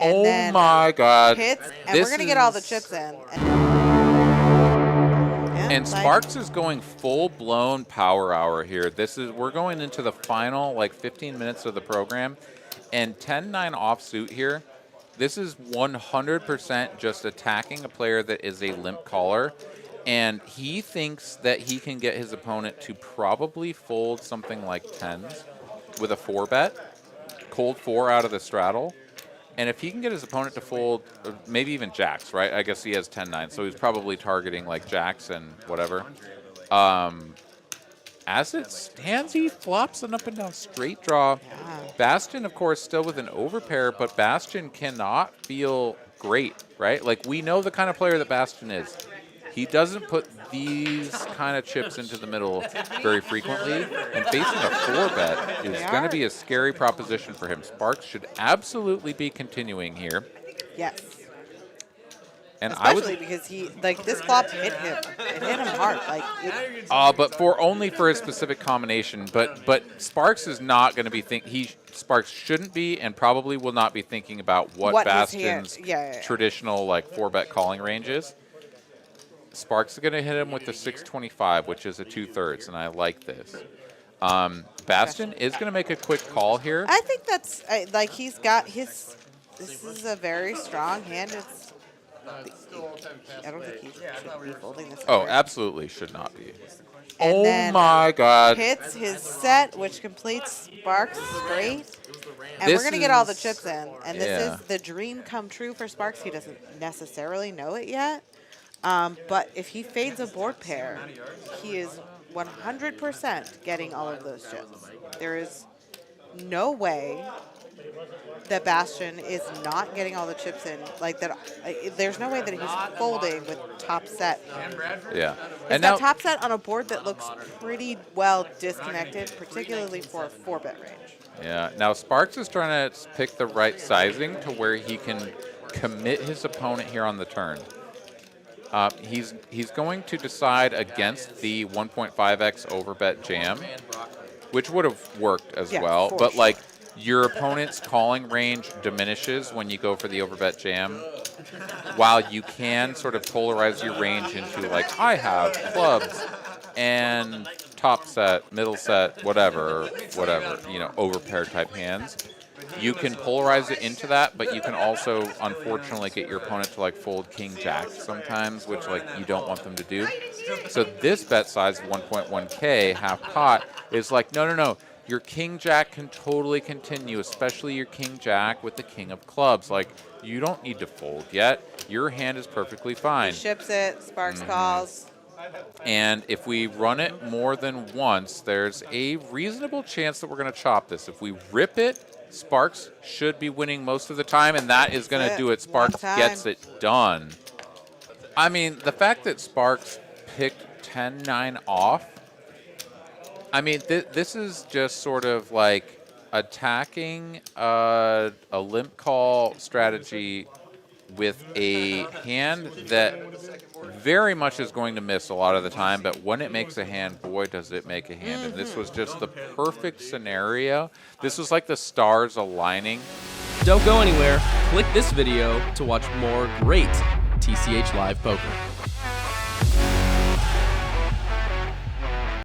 And oh my God. Hits, and we're going to get all the chips in. And Sparks is going full-blown power hour here. We're going into the final, like, 15 minutes of the program. And 10-9 offsuit here. This is 100% just attacking a player that is a limp caller. And he thinks that he can get his opponent to probably fold something like 10s with a 4-bet. Cold 4 out of the straddle. And if he can get his opponent to fold, maybe even jacks, right? I guess he has 10-9, so he's probably targeting like jacks and whatever. As it stands, he flops an up and down straight draw. Yeah. Bastian, of course, still with an overpair, but Bastian cannot feel great, right? Like, we know the kind of player that Bastian is. He doesn't put these kind of chips into the middle very frequently, and facing a 4-bet is going to be a scary proposition for him. Sparks should absolutely be continuing here. Yes. And especially because this flop hit him. It hit him hard. But only for a specific combination. But Sparks is not going to be Sparks shouldn't be and probably will not be thinking about what Bastian's traditional like 4-bet calling range is. Sparks is going to hit him with the 625, which is a 2/3, and I like this. Bastian is going to make a quick call here. I think that's he's got his. This is a very strong hand. I don't think he should be folding this. Oh, absolutely should not be. And oh my God! Hits his set, which completes Sparks straight, and we're gonna get all the chips in. And this is the dream come true for Sparks. He doesn't necessarily know it yet. But if he fades a board pair, he is 100% getting all of those chips. There is no way that Bastian is not getting all the chips in. There's no way that he's folding with top set. Yeah. And now top set on a board that looks pretty well disconnected, particularly for a 4-bet range. Yeah. Now Sparks is trying to pick the right sizing to where he can commit his opponent here on the turn. He's going to decide against the 1.5x overbet jam, which would have worked as well. But sure. Your opponent's calling range diminishes when you go for the overbet jam, while you can sort of polarize your range into I have clubs and top set, middle set, whatever, overpair type hands. You can polarize it into that, but you can also, unfortunately, get your opponent to fold king jack sometimes, which you don't want them to do. So this bet size, 1.1K, half pot, is no. Your king jack can totally continue, especially your king jack with the king of clubs. You don't need to fold yet. Your hand is perfectly fine. He ships it, Sparks calls. And if we run it more than once, there's a reasonable chance that we're going to chop this. If we rip it, Sparks should be winning most of the time, and that is going to do it. Sparks gets it done. I mean, the fact that Sparks picked 10-9 off, I mean, this is just sort of attacking a limp call strategy with a hand that very much is going to miss a lot of the time, but when it makes a hand, boy, does it make a hand. And this was just the perfect scenario. This was like the stars aligning. Don't go anywhere. Click this video to watch more great TCH Live Poker.